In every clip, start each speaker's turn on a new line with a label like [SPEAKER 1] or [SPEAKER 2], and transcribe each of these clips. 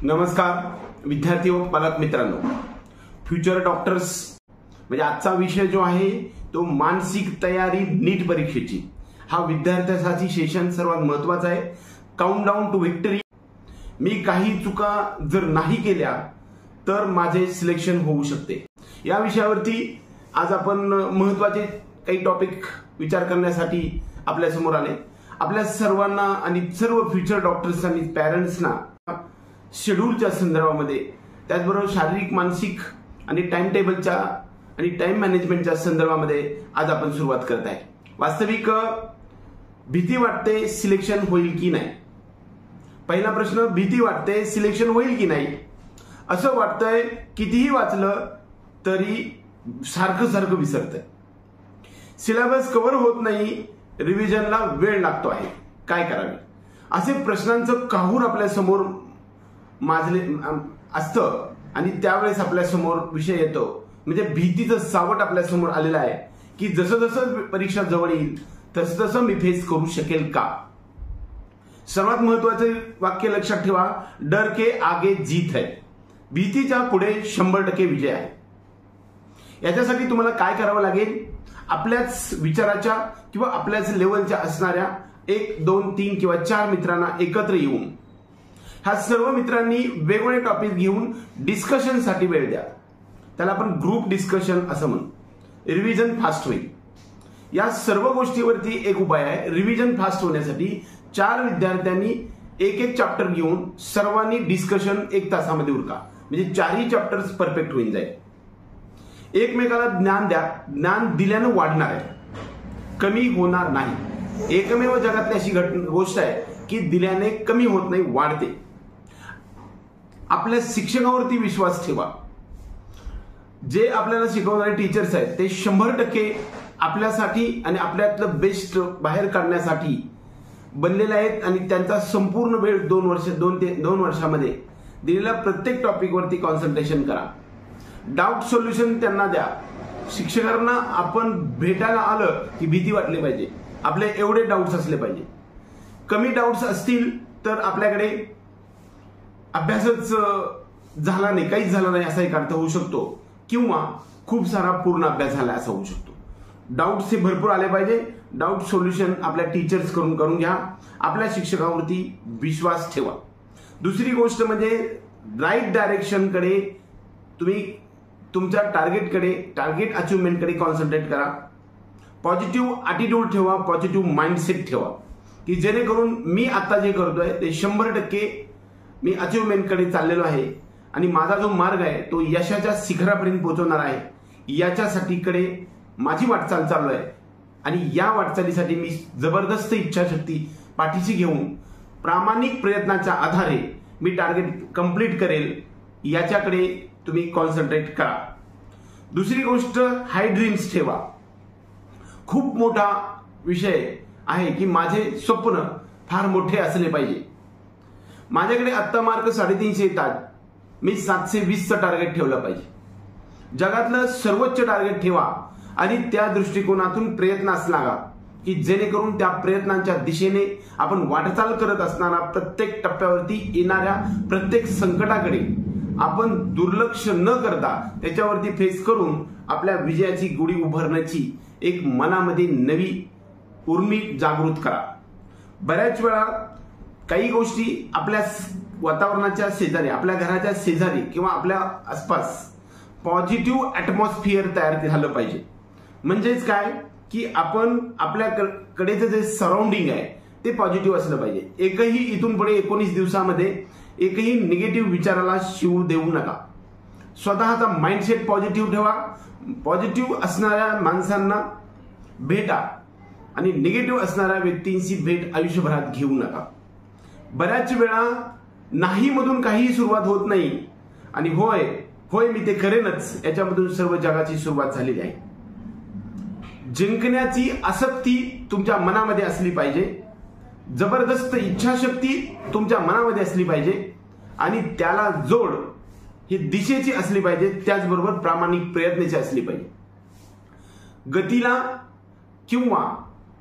[SPEAKER 1] नमस्कार विद्यार्थी व पालक मित्रांनो, फ्युचर डॉक्टर्स म्हणजे आजचा विषय जो आहे तो मानसिक तयारी नीट परीक्षेची। हा विद्यार्थ्यांसाठी सेशन सर्वात महत्त्वाचा आहे। Countdown to victory. मी काही चुका जर नाही केल्या तर माझे सिलेक्शन होऊ शकते। या विषयावरती आज आपण महत्त्वाचे काही टॉपिक विचार करण्यासाठी आपल्या समोर आले। आपल्या सर्वांना आणि सर्व फ्युचर डॉक्टर्स आणि पॅरेंट्सना शेड्यूलच्या संदर्भामध्ये, त्याचबरोबर शारीरिक मानसिक आणि टाइम टेबलच्या आणि टाइम मॅनेजमेंटच्या संदर्भामध्ये आज आपण सुरुवात करत आहे। वास्तविक भीती वाटते सिलेक्शन होईल की नाही। पहिला प्रश्न, भीती वाटते सिलेक्शन होईल की नाही। असं वाटतंय कितीही वाचलं तरी सारखं सारखं विसरतंय, सिलेबस कव्हर होत नाही, रिव्हिजनला वेळ लागतो आहे, काय करावे? असे प्रश्नांचं काहूर आपल्या समोर माजले असतं आणि त्यावेळेस आपल्या समोर विषय येतो, म्हणजे भीतीचं सावट आपल्या समोर आलेलं आहे की जसं जसं परीक्षा जवळ येईल तसं तसं मी फेस करू शकेल का। सर्वात महत्त्वाचे वाक्य लक्षात ठेवा, डर के आगे जीत है। भीतीच्या पुढे 100% विजय आहे। याच्यासाठी तुम्हाला काय करावं लागेल? आपल्याच विचाराच्या किंवा आपल्याच लेवलच्या असणाऱ्या 1, 2, 3 किंवा 4 मित्रांना एकत्र येऊन ह्या सर्व मित्रांनी वेगवेगळे टॉपिक घेऊन डिस्कशनसाठी वेळ द्या। त्याला आपण ग्रुप डिस्कशन असं म्हणू। रिव्हिजन फास्ट होईल। या सर्व गोष्टीवरती एक उपाय आहे। रिव्हिजन फास्ट होण्यासाठी 4 विद्यार्थ्यांनी एक चॅप्टर घेऊन सर्वांनी डिस्कशन 1 तासामध्ये उरका, म्हणजे 4ही चॅप्टर्स परफेक्ट होऊन जाईल। एकमेकाला ज्ञान द्या। ज्ञान दिल्यानं वाढणार आहे, कमी होणार नाही। एकमेव जगातली अशी गोष्ट आहे की दिल्याने कमी होत नाही, वाढते। आपल्या शिक्षकावरती विश्वास ठेवा। जे आपल्याला शिकवणारे टीचर्स आहेत ते 100% आपल्यासाठी आणि आपल्यातलं बेस्ट बाहेर काढण्यासाठी बनलेले आहेत आणि त्यांचा संपूर्ण वेळ 2 वर्षामध्ये दिलेल्या प्रत्येक टॉपिकवरती कॉन्सन्ट्रेशन करा। डाऊट सोल्युशन त्यांना द्या। शिक्षकांना आपण भेटायला आलं की भीती वाटली पाहिजे, आपले एवढे डाऊट्स असले पाहिजे। कमी डाऊट्स असतील तर आपल्याकडे अभ्यासच झाला नाही, काहीच झालं नाही असा एक अर्थ होऊ शकतो, किंवा खूप सारा पूर्ण अभ्यास झाला असा होऊ शकतो। डाऊट्स हे भरपूर आले पाहिजे। डाऊट सोल्युशन आपल्या टीचर्स करून घ्या। आपल्या शिक्षकावरती विश्वास ठेवा। दुसरी गोष्ट म्हणजे राईट डायरेक्शनकडे तुम्ही तुमच्या टार्गेट अचिव्हमेंटकडे कॉन्सन्ट्रेट करा। पॉझिटिव्ह ॲटिट्यूड ठेवा, पॉझिटिव्ह माइंडसेट ठेवा की जेणेकरून मी आता जे करतोय ते 100% मी अचिव्हमेंटकडे चाललेलो आहे आणि माझा जो मार्ग आहे तो यशाच्या शिखरापर्यंत पोहोचवणार आहे। याच्यासाठीकडे माझी वाटचाल चालू आहे आणि या वाटचालीसाठी मी जबरदस्त इच्छाशक्ती पाठीशी घेऊन प्रामाणिक प्रयत्नाच्या आधारे मी टार्गेट कंप्लीट करेल, याच्याकडे तुम्ही कॉन्सन्ट्रेट करा। दुसरी गोष्ट, हाय ड्रीम्स ठेवा। खूप मोठा विषय आहे की माझे स्वप्न फार मोठे असले पाहिजे। माझ्याकडे आत्ता मार्क 350 येतात, मी 720चं टार्गेट ठेवलं पाहिजे। जगातलं सर्वोच्च टार्गेट ठेवा आणि त्या दृष्टिकोनातून प्रयत्नास लागा की जेणेकरून त्या प्रयत्नांच्या दिशेने आपण वाटचाल करत असताना प्रत्येक टप्प्यावरती येणाऱ्या प्रत्येक संकटाकडे आपण दुर्लक्ष न करता त्याच्यावरती फेस करून आपल्या विजयाची गुढी उभारण्याची एक मनामध्ये नवी उर्मी जागृत करा। बऱ्याच वेळा काही गोष्टी आपल्या वातावरणाच्या शेजारी, आपल्या घराच्या शेजारी किंवा आपल्या आसपास पॉझिटिव्ह ॲटमॉस्फिअर तयार झालं पाहिजे। म्हणजेच काय की आपण आपल्याकडेचं जे सराउंडिंग आहे ते पॉझिटिव्ह असलं पाहिजे। एकही इथून पुढे 19 दिवसामध्ये एकही निगेटिव्ह विचाराला शिव देऊ नका। स्वतःचा माइंडसेट पॉझिटिव्ह ठेवा। पॉझिटिव्ह असणाऱ्या माणसांना भेटा आणि निगेटिव्ह असणाऱ्या व्यक्तींची भेट आयुष्यभरात घेऊ नका। बऱ्याच वेळा नाही मधून काहीही सुरुवात होत नाही आणि होय होय मी ते करेनच याच्यामधून सर्व जगाची सुरुवात झालेली आहे। जिंकण्याची आसक्ती तुमच्या मनामध्ये असली पाहिजे, जबरदस्त इच्छाशक्ती तुमच्या मनामध्ये असली पाहिजे आणि त्याला जोड ही दिशेची असली पाहिजे, त्याचबरोबर प्रामाणिक प्रयत्नाची असली पाहिजे। गतीला किंवा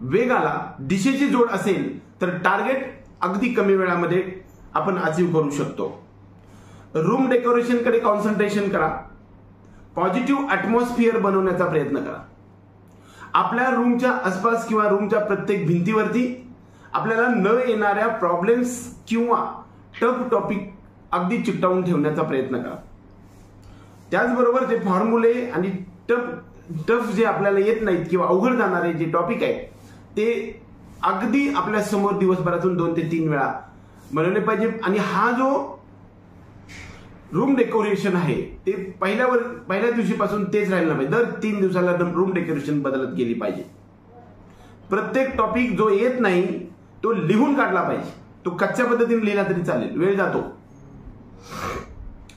[SPEAKER 1] वेगाला दिशेची जोड असेल तर टार्गेट अगदी कमी वेळामध्ये आपण अचीव करू शकतो। रूम डेकोरेशन कडे कॉन्सन्ट्रेशन करा. पॉझिटिव्ह ॲटमॉस्फिअर बनवण्याचा प्रयत्न करा. आपल्या रूमच्या आसपास किंवा रूमच्या प्रत्येक भिंतीवरती आपल्याला न येणाऱ्या प्रॉब्लेम्स किंवा टफ टॉपिक अगदी चिकटावून ठेवण्याचा प्रयत्न करा. त्याचबरोबर ते फॉर्म्युले आणि टफ जे आपल्याला येत नाहीत किंवा अवघड जाणारे जे टॉपिक आहेत ते अगदी आपल्या समोर दिवसभरातून 2 ते 3 वेळा बनवले पाहिजे. आणि हा जो रूम डेकोरेशन आहे ते पहिल्या दिवशीपासून तेच राहिलं पाहिजे. दर 3 दिवसाला रूम डेकोरेशन बदलत गेली पाहिजे. प्रत्येक टॉपिक जो येत नाही तो लिहून काढला पाहिजे. तो कच्च्या पद्धतीने लिहिला तरी चालेल, वेळ जातो.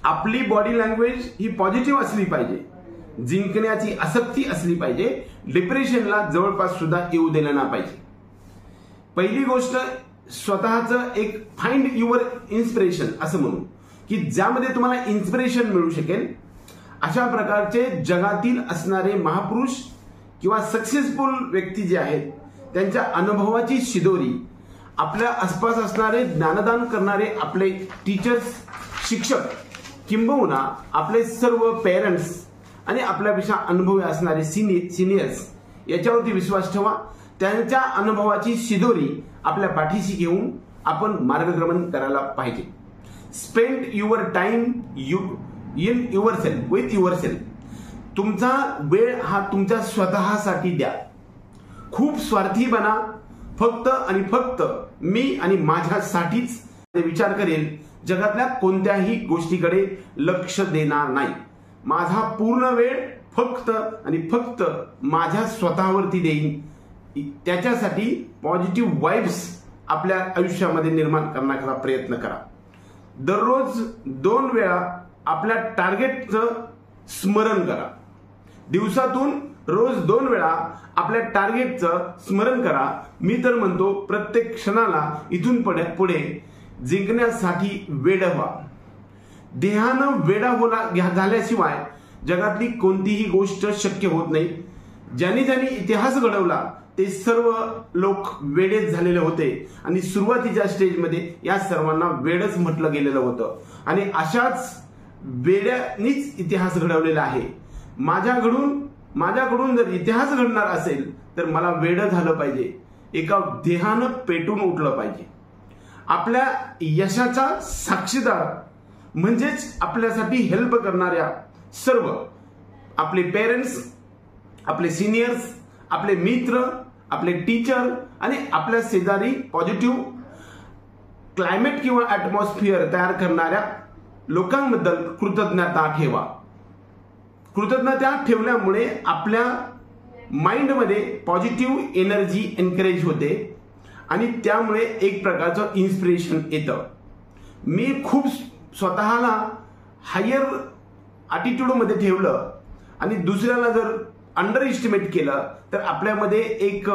[SPEAKER 1] आपली बॉडी लँग्वेज ही पॉझिटिव्ह असली पाहिजे. जिंकण्याची आसक्ती असली पाहिजे. डिप्रेशनला जवळपास सुद्धा येऊ दिलं ना पाहिजे. पहिली गोष्ट स्वतःचं एक फाइंड युअर इन्स्पिरेशन असं म्हणू की ज्यामध्ये तुम्हाला इन्स्पिरेशन मिळू शकेल. अशा प्रकारचे जगातील असणारे महापुरुष किंवा सक्सेसफुल व्यक्ती जे आहेत त्यांच्या अनुभवाची शिदोरी, आपल्या आसपास असणारे ज्ञानदान करणारे आपले टीचर्स, शिक्षक, किंबहुना आपले सर्व पेरेंट्स आणि आपल्यापेक्षा अनुभवी असणारे सिनियर्स याच्यावरती विश्वास ठेवा. त्यांच्या अनुभवाची शिदोरी आपल्या पाठीशी घेऊन आपण मार्गक्रमण करायला पाहिजे. Spend your time in your self with your self. तुमचा वेळ हा तुमच्या स्वतःसाठी द्या. खूप स्वार्थी बना. फक्त आणि फक्त मी आणि माझ्यासाठीच विचार करेल. जगातल्या कोणत्याही गोष्टीकडे लक्ष देणार नाही. माझा पूर्ण वेळ फक्त आणि फक्त माझ्या स्वतःवरती देईन. त्याच्यासाठी पॉझिटिव्ह वाइब्स आपल्या आयुष्यामध्ये निर्माण करण्याचा प्रयत्न करा. दररोज 2 वेळा आपल्या टार्गेटचं स्मरण करा. दिवसातून रोज 2 वेळा आपल्या टार्गेटचं स्मरण करा. मी तर म्हणतो प्रत्येक क्षणाला इथून पुढे जिंकण्यासाठी वेड व्हा. देहानं वेडा झाल्याशिवाय जगातली कोणतीही गोष्ट शक्य होत नाही. ज्यांनी इतिहास घडवला ते सर्व लोक वेडेच झालेले होते आणि सुरुवातीच्या स्टेजमध्ये या सर्वांना वेडच म्हटलं गेलेलं होतं. आणि अशाच वेड्यानीच इतिहास घडवलेला आहे. माझ्याकडून जर इतिहास घडणार असेल तर मला वेड झालं पाहिजे. एका देहानं पेटून उठलं पाहिजे. आपल्या यशाचा साक्षीदार म्हणजेच आपल्यासाठी हेल्प करणाऱ्या सर्व आपले पेरेंट्स, आपले सिनियर्स, आपले मित्र, आपले टीचर आणि आपल्या शेजारी पॉझिटिव्ह क्लायमेट किंवा ॲटमॉस्फिअर तयार करणाऱ्या लोकांबद्दल कृतज्ञता ठेवा. कृतज्ञता ठेवल्यामुळे आपल्या माइंडमध्ये पॉझिटिव्ह एनर्जी एनकरेज होते आणि त्यामुळे एक प्रकारचं इन्स्पिरेशन येतं. मी खूप स्वतःला हायर ॲटिट्यूडमध्ये ठेवलं आणि दुसऱ्याला जर अंडर एस्टिमेट केलं तर आपल्यामध्ये एक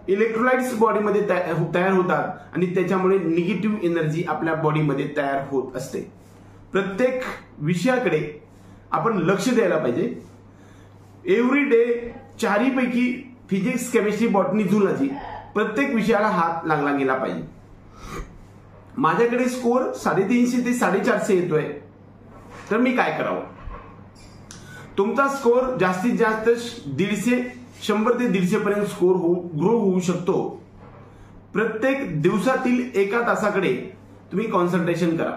[SPEAKER 1] इलेक्ट्रोलाइट्स बॉडीमध्ये तयार होतात आणि त्याच्यामुळे निगेटिव्ह एनर्जी आपल्या बॉडीमध्ये तयार होत असते. प्रत्येक विषयाकडे आपण लक्ष द्यायला पाहिजे. एव्हरी डे 4 पैकी फिजिक्स, केमिस्ट्री, बॉटनी, झुलॉजी प्रत्येक विषयाला हात लागला गेला पाहिजे. माझ्याकडे स्कोर 350 ते 450 येतोय तर मी काय करावं. तुमचा स्कोर जास्तीत जास्त 100 ते 150 पर्यंत स्कोर ग्रो होऊ शकतो. प्रत्येक दिवसातील 1 तासाकडे तुम्ही कॉन्सन्ट्रेशन करा.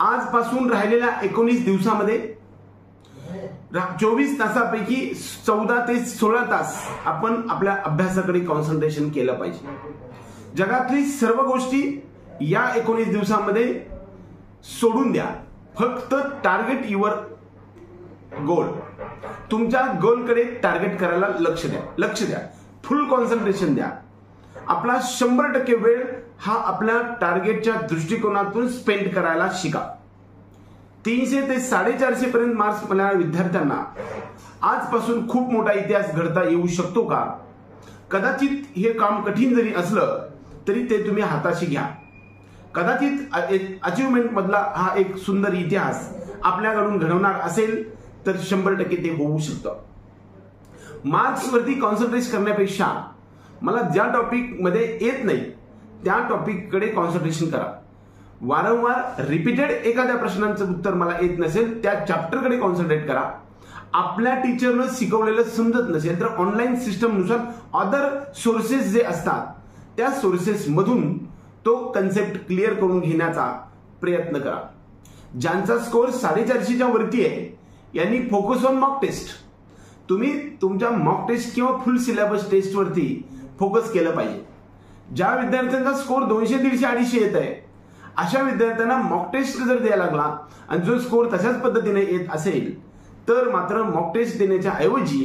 [SPEAKER 1] आजपासून राहिलेल्या 19 दिवसामध्ये 24 तासापैकी 14 ते 16 तास आपण आपल्या अभ्यासाकडे कॉन्सन्ट्रेशन केलं पाहिजे. जगातली सर्व गोष्टी या 19 दिवसामध्ये सोडून द्या. फक्त टार्गेट युअर गोल. तुमच्या गोलकडे टार्गेट करायला लक्ष द्या. फुल कॉन्सन्ट्रेशन द्या. आपला 100% वेळ हा आपल्या टार्गेटच्या दृष्टिकोनातून स्पेंड करायला शिका. 300 ते 450 पर्यंत मार्क्स मिळणाऱ्या विद्यार्थ्यांना आजपासून खूप मोठा इतिहास घडता येऊ शकतो का? कदाचित हे काम कठीण जरी असलं तरी ते तुम्ही हाताशी घ्या. कदाचित अचिव्हमेंट मधला हा एक सुंदर इतिहास आपल्याकडून घडवणार असेल तर 100% ते होऊ शकतं. मार्क्सवरती कॉन्सन्ट्रेट करण्यापेक्षा मला ज्या टॉपिक मध्ये येत नाही त्या टॉपिककडे कॉन्सन्ट्रेशन करा. वारंवार रिपीटेड एखाद्या प्रश्नांचं उत्तर मला येत नसेल त्या चॅप्टरकडे कॉन्सन्ट्रेट करा. आपल्या टीचरनं शिकवलेलं समजत नसेल तर ऑनलाईन सिस्टमनुसार अदर सोर्सेस जे असतात त्या सोर्सेस मधून तो कन्सेप्ट क्लिअर करून घेण्याचा प्रयत्न करा. ज्यांचा स्कोअर 450च्या वरती आहे यांनी फोकस ऑन मॉक टेस्ट. तुम्ही तुमच्या मॉक टेस्ट किंवा फुल सिलेबस टेस्ट वरती फोकस केलं पाहिजे. ज्या विद्यार्थ्यांचा स्कोअर 200, 150, 250 येत आहे अशा विद्यार्थ्यांना मॉक टेस्ट जर द्यायला लागला आणि जो स्कोअर तशाच पद्धतीने येत असेल तर मात्र मॉक टेस्ट देण्याच्या ऐवजी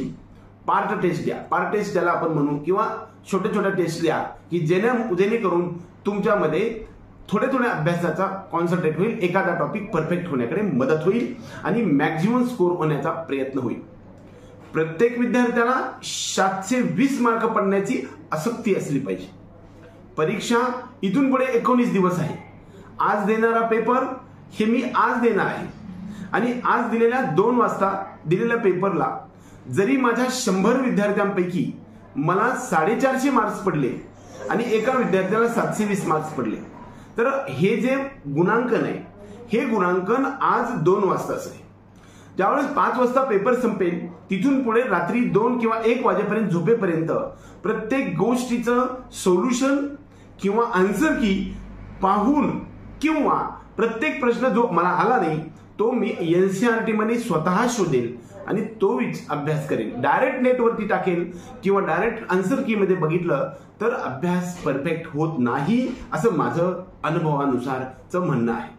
[SPEAKER 1] पार्ट टेस्ट द्या. पार्ट टेस्ट ज्याला आपण म्हणू किंवा छोट्या छोट्या टेस्ट द्या की जेणेकरून तुमच्यामध्ये थोड्या अभ्यासाचा कॉन्सन्ट्रेट होईल, एखादा टॉपिक परफेक्ट होण्याकडे मदत होईल आणि मॅक्झिमम स्कोअर होण्याचा प्रयत्न होईल. प्रत्येक विद्यार्थ्याला 720 मार्क पडण्याची आसक्ती असली पाहिजे. परीक्षा इथून पुढे 19 दिवस आहे. आज देणारा पेपर हे मी आज देणार आहे आणि आज दिलेल्या 2 वाजता दिलेल्या पेपरला जरी माझ्या 100 विद्यार्थ्यांपैकी मला 450 मार्क्स पडले आणि एका विद्यार्थ्याला 720 मार्क्स पडले तर हे जे गुणांकन आहे हे गुणांकन आज 2 वाजताच आहे. ज्यावेळेस 5 वाजता पेपर संपेल तिथून पुढे रात्री 2 किंवा 1 वाजेपर्यंत झोपेपर्यंत प्रत्येक गोष्टीचं सोल्युशन किंवा आन्सर की पाहून किंवा प्रत्येक प्रश्न जो मला आला नाही तो मी एनसीईआरटी मध्ये स्वतः शोधेल आणि तो अभ्यास करेल. डायरेक्ट नेटवरती टाकेल किंवा डायरेक्ट आन्सर की मध्ये बघितलं तर अभ्यास परफेक्ट होत नाही असं माझं अनुभवानुसारचं म्हणणं आहे.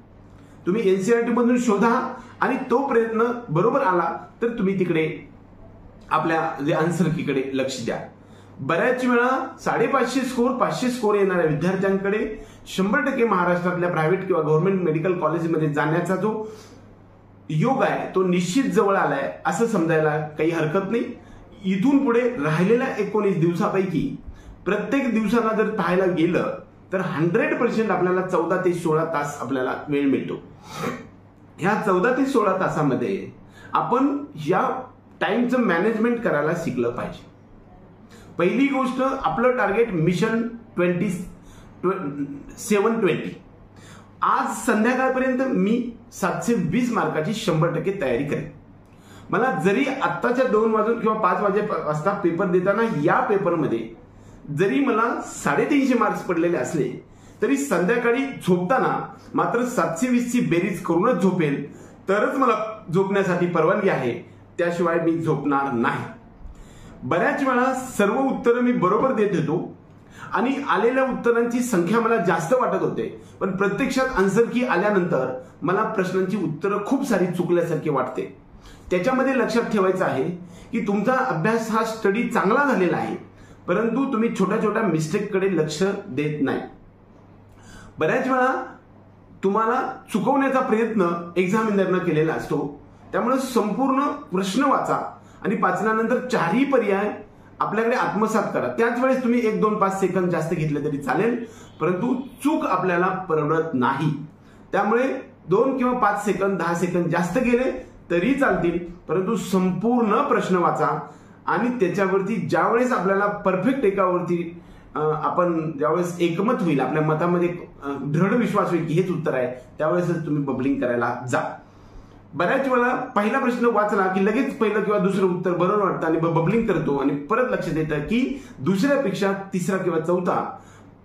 [SPEAKER 1] तुम्ही एनसीईआरटी मधून शोधा आणि तो प्रयत्न बरोबर आला तर तुम्ही तिकडे आपल्या जे आन्सर कीकडे लक्ष द्या. बऱ्याच वेळा 550 स्कोर 500 स्कोर येणाऱ्या विद्यार्थ्यांकडे 100% महाराष्ट्रातल्या प्रायव्हेट किंवा गव्हर्नमेंट मेडिकल कॉलेजमध्ये जाण्याचा जो योग आहे तो निश्चित जवळ आलाय असं समजायला काही हरकत नाही. इथून पुढे राहिलेल्या 19 दिवसापैकी प्रत्येक दिवसाला जर पाहायला गेलं तर 100% आपल्याला 14 ते 16 तास आपल्याला वेळ मिळतो. ह्या 14 ते 16 तासामध्ये आपण या टाइमचं मॅनेजमेंट करायला शिकलं पाहिजे. पहिली गोष्ट आपलं टार्गेट मिशन 720. आज संध्याकाळपर्यंत मी 720 मार्काची 100% तयारी करेन. मला जरी आत्ताच्या 2 वाजून किंवा 5 वाजता पेपर देताना या पेपरमध्ये जरी मला 350 मार्क्स पडलेले असले तरी संध्याकाळी झोपताना मात्र 720 ची बेरीज करूनच झोपेल तरच मला झोपण्यासाठी परवानगी आहे, त्याशिवाय मी झोपणार नाही. बऱ्याच वेळा सर्व उत्तरं मी बरोबर देत होतो आणि आलेल्या उत्तरांची संख्या मला जास्त वाटत होते पण प्रत्यक्षात आन्सर की आल्यानंतर मला प्रश्नांची उत्तरं खूप सारी चुकल्यासारखी वाटते. त्याच्यामध्ये लक्षात ठेवायचं आहे की तुमचा अभ्यास हा स्टडी चांगला झालेला आहे परंतु तुम्ही छोट्या छोट्या मिस्टेककडे लक्ष देत नाही. बऱ्याच वेळा तुम्हाला चुकवण्याचा प्रयत्न एक्झामिनरनं केलेला असतो. त्यामुळे संपूर्ण प्रश्न वाचा आणि वाचल्यानंतर 4ही पर्याय आपल्याकडे आत्मसात करा. त्याच वेळेस तुम्ही 1, 2, 5 सेकंद जास्त घेतले तरी चालेल परंतु चूक आपल्याला परवडत नाही. त्यामुळे 2 किंवा 5 सेकंद 10 सेकंद जास्त गेले तरी चालतील परंतु संपूर्ण प्रश्न वाचा आणि त्याच्यावरती ज्यावेळेस आपल्याला परफेक्ट एकावरती आपण ज्यावेळेस एकमत होईल, आपल्या मतामध्ये दृढ विश्वास होईल की हेच उत्तर आहे, त्यावेळेस तुम्ही बबलिंग करायला जा. बऱ्याच वेळा पहिला प्रश्न वाचला की लगेच पहिलं किंवा दुसरं उत्तर बरोबर वाटतं आणि बबलिंग करतो आणि परत लक्षात येतं की दुसऱ्यापेक्षा तिसरा किंवा चौथा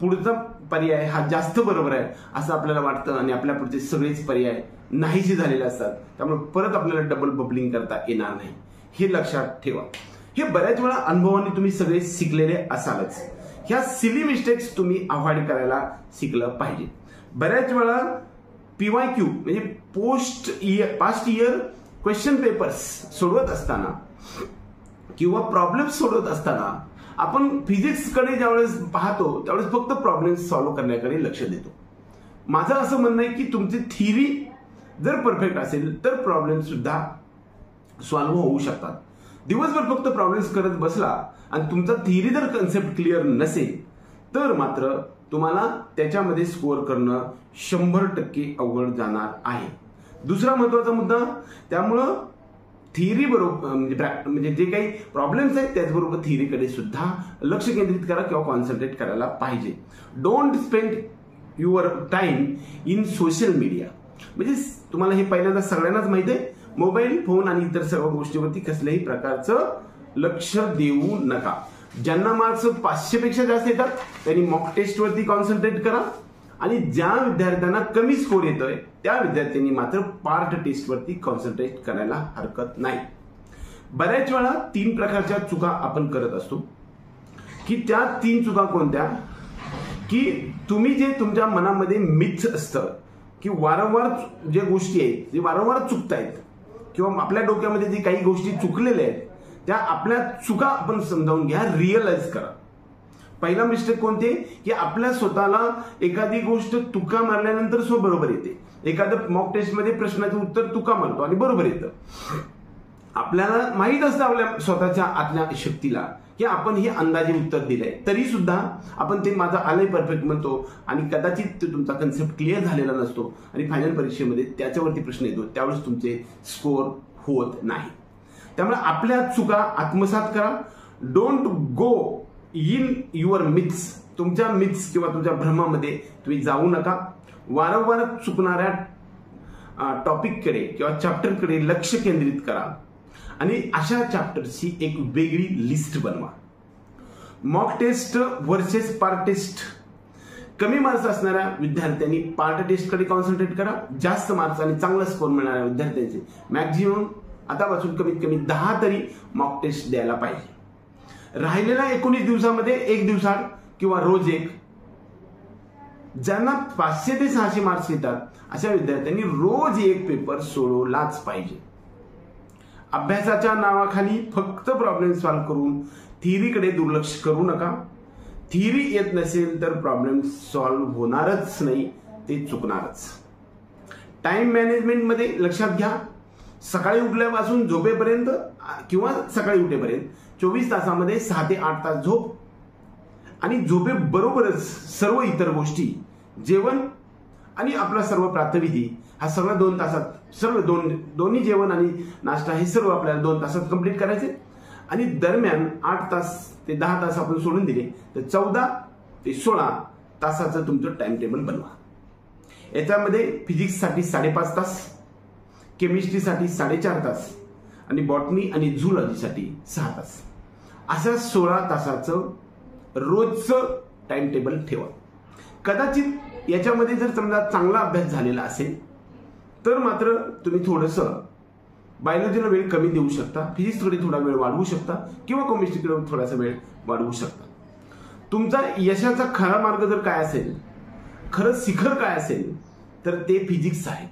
[SPEAKER 1] पुढचा पर्याय हा जास्त बरोबर आहे असं आपल्याला वाटतं आणि आपल्या पुढचे सगळेच पर्याय नाहीसे झालेले असतात. त्यामुळे परत आपल्याला डबल बबलिंग करता येणार नाही, हे लक्षात ठेवा. हे बऱ्याच वेळा अनुभवाने तुम्ही सगळे शिकलेले असालच. ह्या सिली मिस्टेक्स तुम्ही अवॉइड करायला शिकलं पाहिजे. बऱ्याच वेळा PYQ म्हणजे पास्ट इयर क्वेश्चन पेपर्स सोडवत असताना किंवा प्रॉब्लेम्स सोडवत असताना आपण फिजिक्सकडे ज्यावेळेस पाहतो त्यावेळेस फक्त प्रॉब्लेम्स सॉल्व्ह करण्याकडे लक्ष देतो. माझं असं म्हणणं आहे की तुमची थिअरी जर परफेक्ट असेल तर प्रॉब्लेम सुद्धा सॉल्व्ह होऊ शकतात. दिवसभर फक्त प्रॉब्लेम्स करत बसला आणि तुमचा थिअरी जर कन्सेप्ट क्लिअर नसेल तर मात्र तुम्हाला त्याच्यामध्ये स्कोअर करणं 100% अवघड जाणार आहे. दुसरा महत्वाचा मुद्दा, त्यामुळं थिअरी बरोबर म्हणजे जे काही प्रॉब्लेम्स आहेत त्याचबरोबर थिअरीकडे सुद्धा लक्ष केंद्रित करा किंवा कॉन्सन्ट्रेट करायला पाहिजे. Don't spend your time in social media. म्हणजे तुम्हाला हे पहिल्यांदा सगळ्यांनाच माहिती आहे, मोबाईल फोन आणि इतर सर्व गोष्टीवरती कसल्याही प्रकारचं लक्ष देऊ नका. ज्यांना मार्क्स 500 पेक्षा जास्त येतात त्यांनी मॉक टेस्टवरती कॉन्सन्ट्रेट करा, आणि ज्या विद्यार्थ्यांना कमी स्कोर येतोय त्या विद्यार्थ्यांनी मात्र पार्ट टेस्टवरती कॉन्सन्ट्रेट करायला हरकत नाही. बऱ्याच वेळा 3 प्रकारच्या चुका आपण करत असतो, की त्या 3 चुका कोणत्या, की तुम्ही जे तुमच्या मनामध्ये मिथ्स असतं की वारंवार जे गोष्टी आहेत जे वारंवार चुकतायत, किंवा आपल्या डोक्यामध्ये जे काही गोष्टी चुकलेल्या आहेत त्या आपल्या चुका आपण समजावून घ्या, रिअलाइज करा. पहिला मिस्टेक कोणते, की आपल्या स्वतःला एखादी गोष्ट तुका मारल्यानंतर बरोबर येते. एखादं मॉक टेस्टमध्ये प्रश्नाचं उत्तर तुका मारतो आणि बरोबर येतं. आपल्याला माहित असतं आपल्या स्वतःच्या आतल्या शक्तीला की आपण हे अंदाजे उत्तर दिलंय, तरी सुद्धा आपण ते माझं आलंय परफेक्ट म्हणतो, आणि कदाचित तुमचा कन्सेप्ट क्लिअर झालेला नसतो आणि फायनल परीक्षेमध्ये त्याच्यावरती प्रश्न येतो, त्यावेळेस तुमचे स्कोर होत नाही. त्यामुळे आपल्या चुका आत्मसात करा. Don't go in your myths. तुमच्या मिथ्स किंवा तुमच्या भ्रमामध्ये तुम्ही जाऊ नका. वारंवार चुकणाऱ्या टॉपिककडे किंवा चॅप्टरकडे लक्ष केंद्रित करा, आणि अशा चॅप्टरची एक वेगळी लिस्ट बनवा. Mock test versus part test. कमी मार्क्स असणाऱ्या विद्यार्थ्यांनी पार्ट टेस्टकडे कॉन्सन्ट्रेट करा. जास्त मार्क्स आणि चांगला स्कोर मिळणाऱ्या विद्यार्थ्यांचे मॅक्झिमम आतापासून कमीत कमी 10 तरी मॉक टेस्ट द्यायला पाहिजे. राहिलेल्या 19 दिवसामध्ये 1 दिवसाआड किंवा रोज एक. ज्यांना 500 ते 600 मार्क्स येतात अशा विद्यार्थ्यांनी रोज एक पेपर सोडवलाच पाहिजे. अभ्यासाच्या नावाखाली फक्त प्रॉब्लेम सॉल्व्ह करून थिअरीकडे दुर्लक्ष करू नका. थिअरी येत नसेल तर प्रॉब्लेम सॉल्व्ह होणारच नाही, ते चुकणारच. टाइम मॅनेजमेंटमध्ये लक्षात घ्या, सकाळी उठल्यापासून झोपेपर्यंत किंवा सकाळी उठेपर्यंत 24 तासामध्ये 6 ते 8 तास झोप, आणि झोपेबरोबरच सर्व इतर गोष्टी, जेवण आणि आपला सर्व प्रातःविधी हा सगळा 2 तासात, सर्व दोन्ही जेवण आणि नाश्ता हे सर्व आपल्याला 2 तासात कंप्लीट करायचे. आणि दरम्यान 8 तास ते 10 तास आपण सोडून दिले तर 14 ते 16 तासाचं तुमचं टाइम टेबल बनवा. याच्यामध्ये फिजिक्ससाठी 5.5 तास, केमिस्ट्रीसाठी 4.5 तास, आणि बॉटनी आणि झूलॉजीसाठी 6 तास, अशा 16 तासाचं रोजचं टाइम टेबल ठेवा. कदाचित याच्यामध्ये जर समजा चांगला अभ्यास झालेला असेल तर मात्र तुम्ही थोडंसं बायोलॉजीला वेळ कमी देऊ शकता, फिजिक्सकडे थोडा वेळ वाढवू शकता, किंवा केमिस्ट्रीकडे थोडासा वेळ वाढवू शकता. तुमचा यशाचा खरा मार्ग जर काय असेल, खरं शिखर काय असेल तर ते फिजिक्स आहे,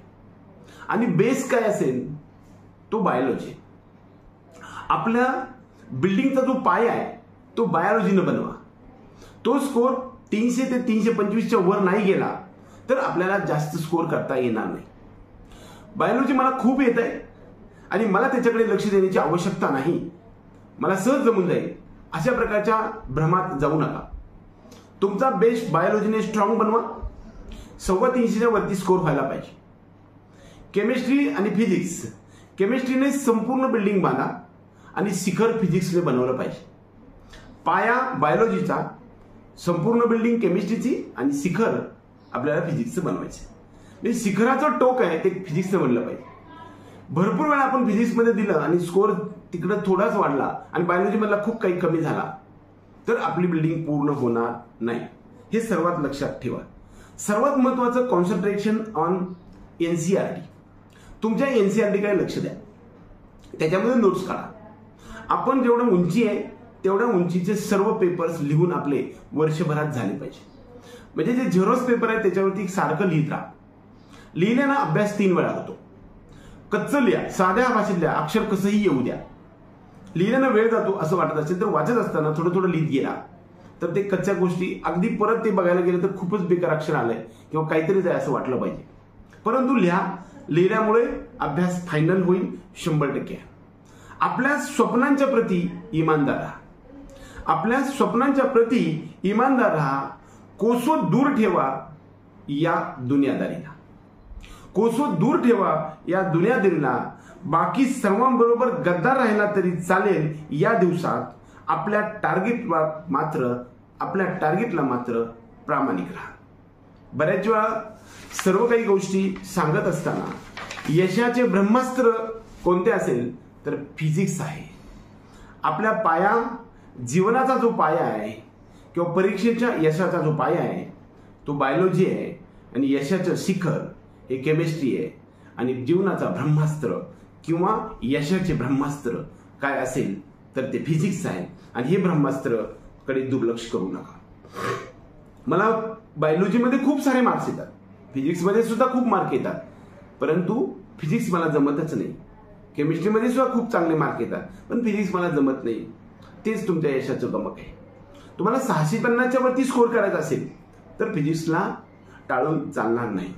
[SPEAKER 1] आणि बेस काय असेल तो बायोलॉजी. आपल्या बिल्डिंगचा जो पाया आहे तो बायोलॉजीनं बनवा. तो स्कोर 300 ते 325च्या वर नाही गेला तर आपल्याला जास्त स्कोर करता येणार नाही. बायोलॉजी मला खूप येत आहे आणि मला त्याच्याकडे लक्ष देण्याची आवश्यकता नाही, मला सहज जमून जाईल, अशा प्रकारच्या भ्रमात जाऊ नका. तुमचा बेस बायोलॉजीने स्ट्रॉंग बनवा. 350च्या वरती स्कोर व्हायला पाहिजे. केमिस्ट्री आणि फिजिक्स, केमिस्ट्रीने संपूर्ण बिल्डिंग बांधा आणि शिखर फिजिक्सने बनवलं पाहिजे. पाया बायोलॉजीचा, संपूर्ण बिल्डिंग केमिस्ट्रीची, आणि शिखर आपल्याला फिजिक्सचं बनवायचं. म्हणजे शिखराचं टोक आहे ते फिजिक्सचं बनलं पाहिजे. भरपूर वेळा आपण फिजिक्समध्ये दिलं आणि स्कोर तिकडं थोडाच वाढला आणि बायोलॉजीमधला खूप काही कमी झाला तर आपली बिल्डिंग पूर्ण होणार नाही. हे सर्वात लक्षात ठेवा. सर्वात महत्वाचं कॉन्सन्ट्रेशन ऑन एनसीईआरटी. तुमच्या एनसीईआरटीकडे लक्ष द्या, त्याच्यामध्ये नोट्स काढा. आपण जेवढं उंची आहे तेवढ्या उंचीचे सर्व पेपर्स लिहून आपले वर्षभरात झाले पाहिजे. म्हणजे जे झेरॉक्स पेपर आहे त्याच्यावरती सारखं लिहित राहा. लिहिल्यानं अभ्यास 3 वेळा होतो. कच्चं लिहा, साध्या भाषेत लिहा, अक्षर कसंही येऊ द्या. लिहिल्यानं वेळ जातो असं वाटत असेल तर वाचत असताना थोडं थोडं लिहित गेला तर ते कच्च्या गोष्टी अगदी परत ते बघायला गेलं तर खूपच बेकार अक्षर आलंय किंवा काहीतरीच आहे असं वाटलं पाहिजे. परंतु लिहिल्यामुळे अभ्यास फायनल होईल 100%. आपल्या स्वप्नांच्या प्रती इमानदार राहा. आपल्या स्वप्नांच्या प्रती इमानदार राहा. कोसो दूर ठेवा या दुनियादारीला. कोसो दूर ठेवा या दुनियादारीला. बाकी सर्वांबरोबर गद्दार राहिला तरी चालेल. या दिवसात आपल्या टार्गेटला मात्र प्रामाणिक राहा. बऱ्याच वेळा सर्व काही गोष्टी सांगत असताना यशाचे ब्रह्मास्त्र कोणते असेल तर फिजिक्स आहे. आपल्या जीवनाचा जो पाया आहे किंवा परीक्षेच्या यशाचा जो पाया आहे तो बायोलॉजी आहे आणि यशाचं शिखर हे केमिस्ट्री आहे. आणि जीवनाचा ब्रह्मास्त्र किंवा यशाचे ब्रह्मास्त्र काय असेल तर ते फिजिक्स आहे. आणि हे ब्रह्मास्त्र कडे दुर्लक्ष करू नका. मला बायोलॉजीमध्ये खूप सारे मार्क्स येतात, फिजिक्समध्ये सुद्धा खूप मार्क येतात, परंतु फिजिक्स मला जमतच नाही. केमिस्ट्रीमध्ये सुद्धा खूप चांगले मार्क येतात, पण फिजिक्स मला जमत नाही. तेच तुमच्या यशाचं गमक आहे. तुम्हाला 650च्या वरती स्कोर करायचा असेल तर फिजिक्सला टाळून चालणार नाही.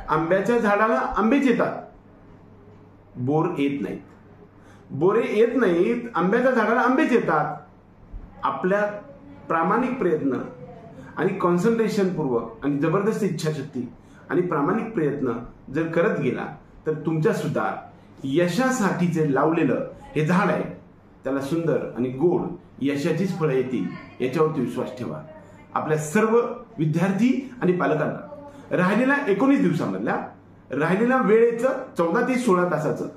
[SPEAKER 1] आंब्याच्या झाडाला आंबेच येतात, बोर येत नाहीत. बोरे येत नाहीत, आंब्याच्या झाडाला आंबेच येतात. आपल्या प्रामाणिक प्रयत्न आणि कॉन्सन्ट्रेशन पूर्वक आणि जबरदस्त इच्छाशक्ती आणि प्रामाणिक प्रयत्न जर करत गेला तर तुमच्या सुद्धा यशासाठीचे लावलेलं हे झाड आहे, त्याला सुंदर आणि गोड यशाचीच फळं येतील याच्यावरती विश्वास ठेवा. आपल्या सर्व विद्यार्थी आणि पालकांना राहिलेल्या 19 दिवसांमधल्या राहिलेल्या वेळेचं 14 ते 16 तासाचं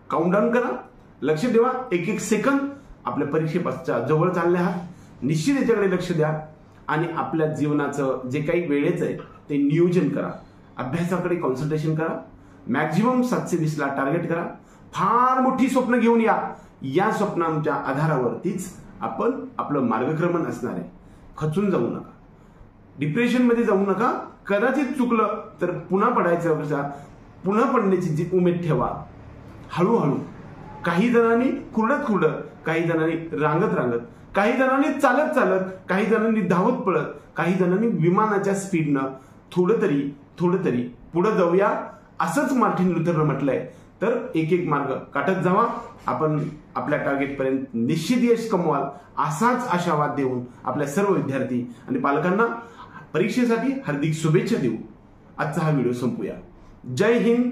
[SPEAKER 1] काउंटडाऊन करा. लक्ष ठेवा, एक एक सेकंद आपल्या परीक्षेपासून जवळ चालले आहात. निश्चित याच्याकडे लक्ष द्या आणि आपल्या जीवनाचं जे काही वेळेचं आहे ते नियोजन करा. अभ्यासाकडे कॉन्सन्ट्रेशन करा. मॅक्झिमम 720ला टार्गेट करा. फार मोठी स्वप्न घेऊन या स्वप्नांच्या आधारावरतीच आपण आपलं मार्गक्रमण असणार आहे. खचून जाऊ नका, डिप्रेशनमध्ये जाऊ नका. कदाचित चुकलं तर पुन्हा पडायचं, पुन्हा पडण्याची जी उमेद ठेवा. हळूहळू काही जणांनी खुरडत, काही जणांनी रांगत, काही जणांनी चालत, काही जणांनी धावत पळत, काही जणांनी विमानाच्या स्पीडनं थोडं तरी पुढे जाऊया. असंच मार्टिन लुथरनं म्हटलंय. तर एक एक मार्ग काटत जावा. आपण आपल्या टार्गेटपर्यंत निश्चित यश कमवाल असाच आशावाद देऊन आपल्या सर्व विद्यार्थी आणि पालकांना परीक्षेसाठी हार्दिक शुभेच्छा देऊ आजचा हा व्हिडिओ संपूया. जय हिंद,